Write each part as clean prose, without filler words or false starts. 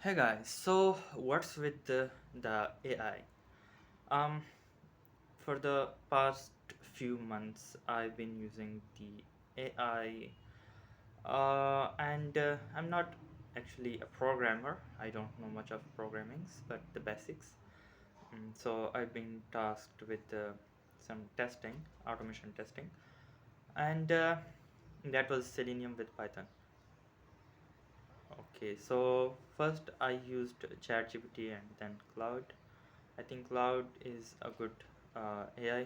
Hey guys, so what's with the AI? Um, for the past few months, I've been using the AI, and I'm not actually a programmer. I don't know much of programmings, but the basics. So I've been tasked with some testing, automation testing, and that was Selenium with Python. Okay, so first I used ChatGPT and then Claude. I think Cloud is a good AI,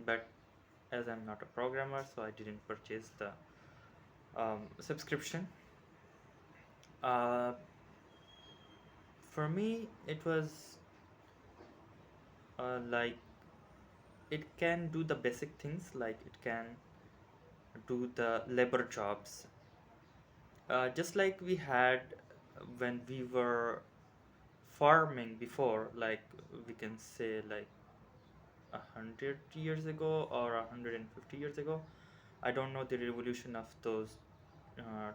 but as I'm not a programmer, so I didn't purchase the subscription. Uh, for me, it was like it can do the basic things, like it can do the labor jobs, just like we had when we were farming before, like we can say like 100 years ago or 150 years ago. I don't know the revolution of those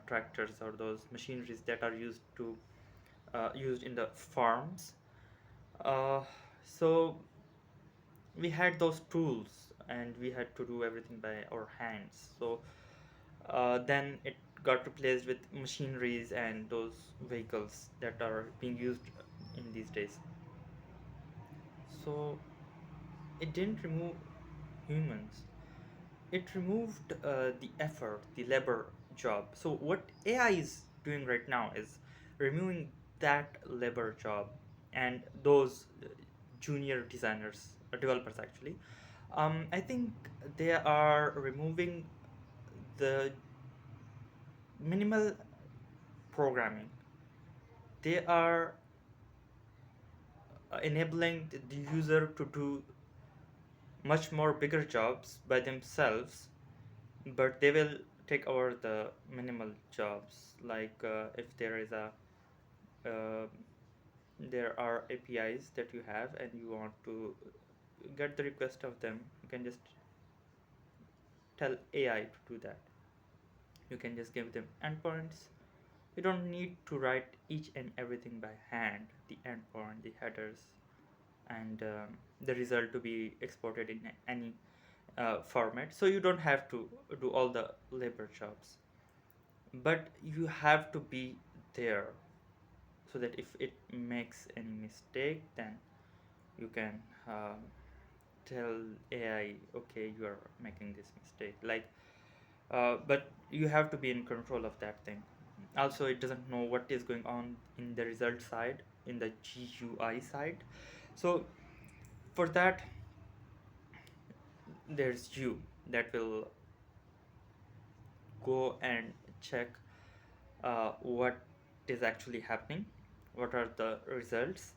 tractors or those machineries that are used in the farms. Uh, so we had those tools and we had to do everything by our hands. So then it got replaced with machineries and those vehicles that are being used in these days. So it didn't remove humans. It removed the effort, the labor job. So what AI is doing right now is removing that labor job and those junior designers, developers actually. I think they are removing the minimal programming. They are enabling the user to do much more bigger jobs by themselves, but they will take over the minimal jobs. Like if uh, there are APIs that you have and you want to get the request of them, you can just tell AI to do that. You can just give them endpoints. You don't need to write each and everything by hand, the endpoint, the headers, and the result to be exported in any format. So you don't have to do all the labor jobs, but you have to be there so that if it makes any mistake, then you can tell AI, okay, you are making this mistake. But you have to be in control of that thing. Also, it doesn't know what is going on in the result side, in the GUI side. So for that, there's you that will go and check what is actually happening. What are the results?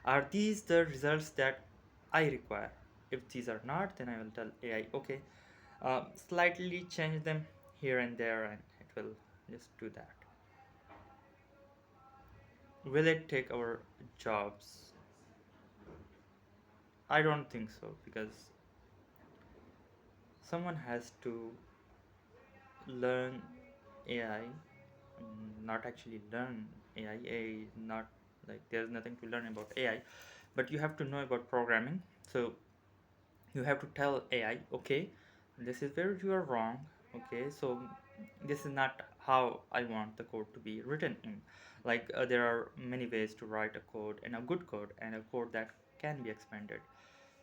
Are these the results that I require? If these are not, then I will tell AI, okay, slightly change them here and there, and it will just do that. Will it take our jobs? I don't think so, because someone has to learn AI, not actually learn AI. AI is not like there's nothing to learn about AI, but you have to know about programming. So you have to tell AI, okay, this is where you are wrong. Okay, so this is not how I want the code to be written in. Like there are many ways to write a code, and a good code and a code that can be expanded.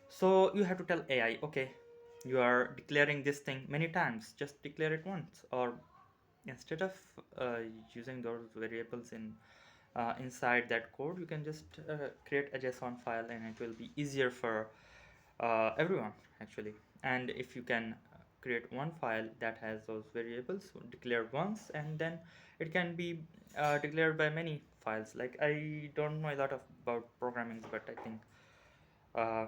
So you have to tell AI, okay, you are declaring this thing many times, just declare it once. Or instead of uh, using those variables inside that code, you can just create a JSON file, and it will be easier for everyone actually. And if you can create one file that has those variables declared once, and then it can be declared by many files. Like I don't know a lot of about programming, but I think uh,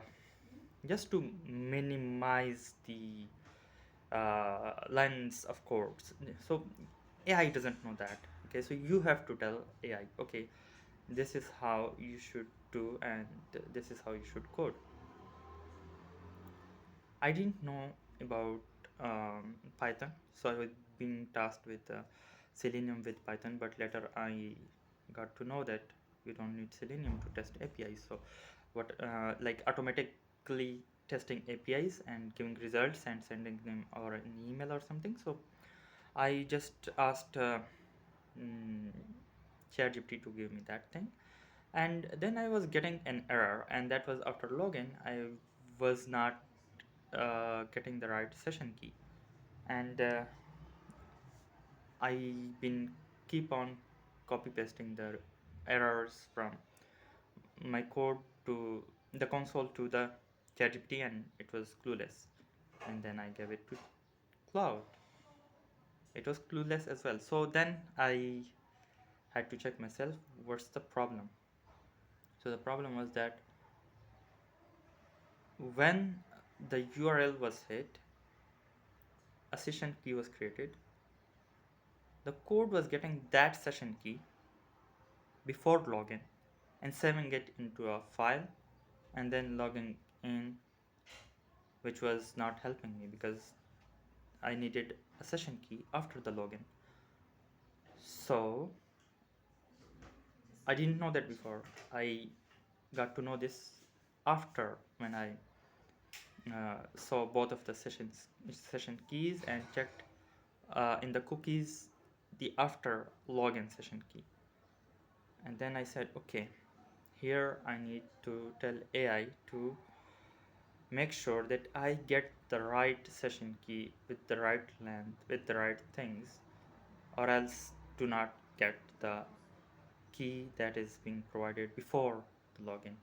just to minimize the lines of codes. So AI doesn't know that. Okay, so you have to tell AI, okay, this is how you should do, and this is how you should code. I didn't know about Python, so I was being tasked with Selenium with Python, but later I got to know that you don't need Selenium to test APIs. So, what like automatically testing APIs and giving results and sending them or an email or something. So, I just asked mm, ChatGPT to give me that thing, and then I was getting an error, and that was after login. I was not getting the right session key, and I been keep on copy pasting the errors from my code to the console to the ChatGPT, and it was clueless. And then I gave it to Cloud. It was clueless as well. So then I had to check myself. What's the problem? So the problem was that when the URL was hit, a session key was created. The code was getting that session key before login and saving it into a file and then logging in, which was not helping me because I needed a session key after the login. So I didn't know that before. I got to know this after when I saw both of the session keys and checked in the cookies the after login session key. And then I said, okay, here I need to tell AI to make sure that I get the right session key with the right length, with the right things, or else do not get the key that is being provided before the login.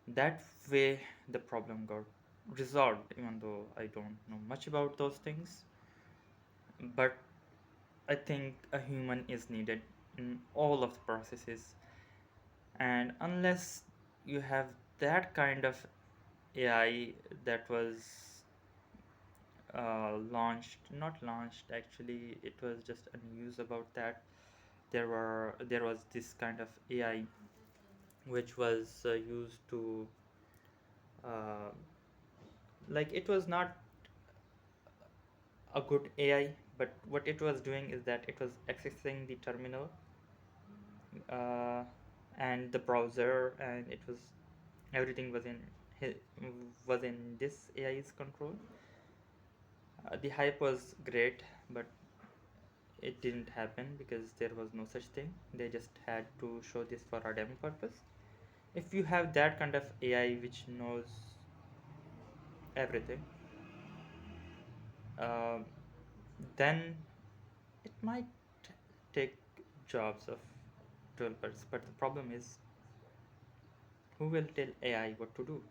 That way, the problem got resolved, even though I don't know much about those things. But I think a human is needed in all of the processes, and unless you have that kind of AI that was not launched actually, it was just a news about that. There was this kind of AI which was used to uh, like it was not a good AI, but what it was doing is that it was accessing the terminal uh, and the browser, and it was everything was in was in this AI's control. The hype was great, but it didn't happen because there was no such thing. They just had to show this for a demo purpose. If you have that kind of AI which knows everything, um, then it might take jobs of developers. But the problem is, who will tell AI what to do?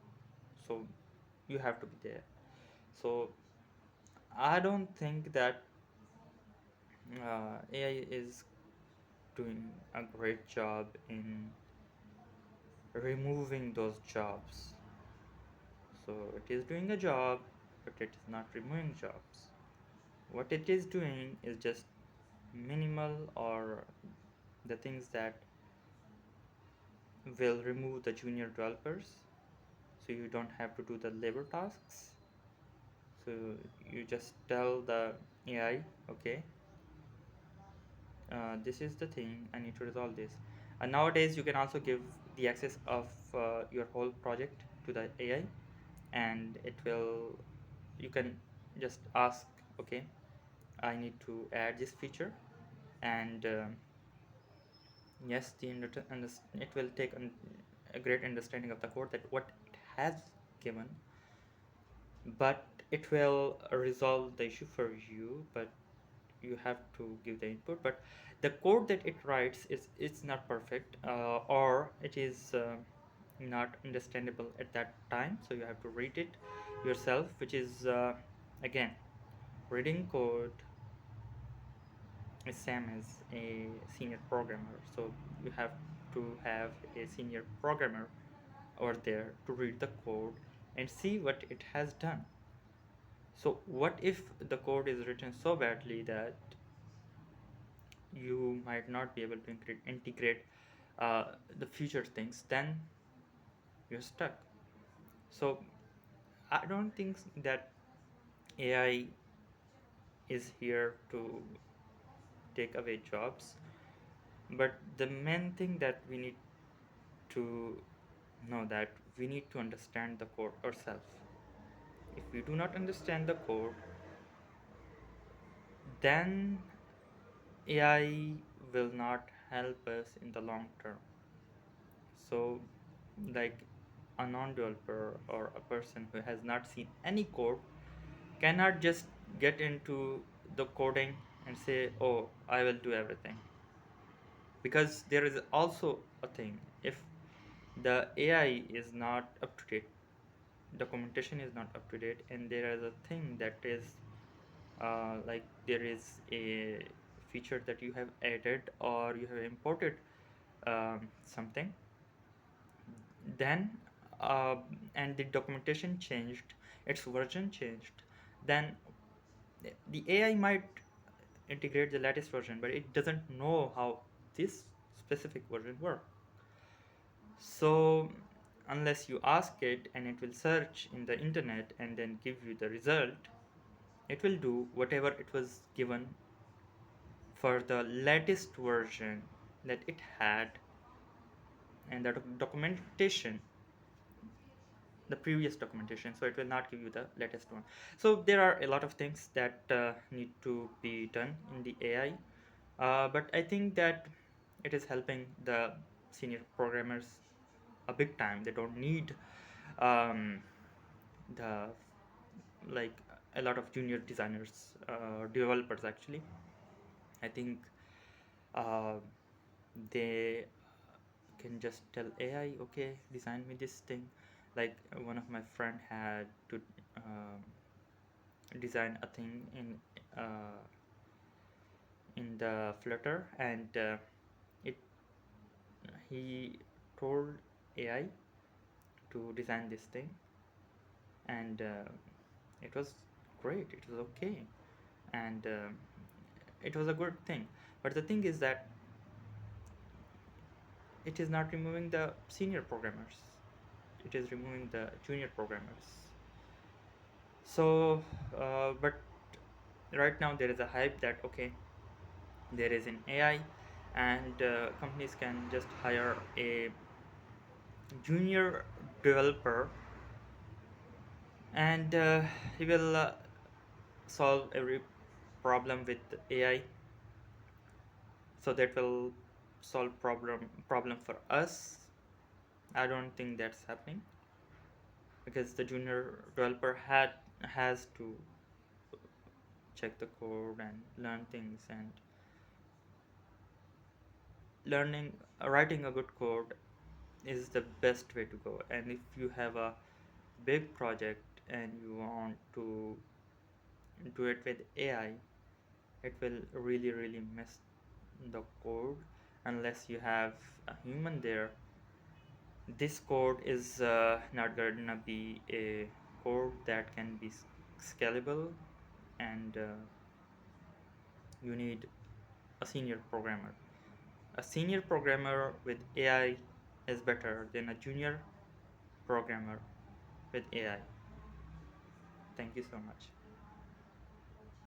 So you have to be there. So I don't think that AI is doing a great job in removing those jobs. So it is doing a job, but it is not removing jobs. What it is doing is just minimal or the things that will remove the junior developers so you don't have to do the labor tasks. So you just tell the AI, okay, this is the thing, I need to resolve this. And nowadays you can also give the access of your whole project to the AI, and it will, you can just ask, okay, I need to add this feature, and yes, it will take a great understanding of the code that what it has given, but it will resolve the issue for you, but you have to give the input. But the code that it writes is it's not perfect, or it is not understandable at that time, so you have to read it yourself, which is again, reading code is same as a senior programmer. So you have to have a senior programmer over there to read the code and see what it has done. So what if the code is written so badly that you might not be able to integrate the future things? Then you're stuck. So I don't think that AI is here to take away jobs. But the main thing that we need to know, that we need to understand the code ourselves. If we do not understand the code, then AI will not help us in the long term. So, like a non developer or a person who has not seen any code cannot just get into the coding and say, oh, I will do everything. Because there is also a thing, if the AI is not up to date, documentation is not up to date, and there is a thing that is like there is a feature that you have added or you have imported something, then uh, and the documentation changed, its version changed, then the AI might integrate the latest version, but it doesn't know how this specific version works. So unless you ask it and it will search in the internet and then give you the result, it will do whatever it was given for the latest version that it had, and the documentation, the previous documentation, so it will not give you the latest one. So there are a lot of things that need to be done in the AI, but I think that it is helping the senior programmers a big time. They don't need um, the like a lot of junior designers, developers actually. I think uh, they can just tell AI, okay, design me this thing. Like one of my friend had to um, design a thing in the Flutter, and it he told AI to design this thing, and it was great. It was okay, and it was a good thing. But the thing is that it is not removing the senior programmers. It is removing the junior programmers. So, but right now there is a hype that okay, there is an AI, and companies can just hire a junior developer, and he will solve every problem with AI. So that will solve problem for us. I don't think that's happening, because the junior developer has to check the code and learn things, and learning writing a good code is the best way to go. And if you have a big project and you want to do it with AI, it will really mess the code unless you have a human there. This code is not gonna be a code that can be scalable, and you need a senior programmer. A senior programmer with AI is better than a junior programmer with AI. Thank you so much.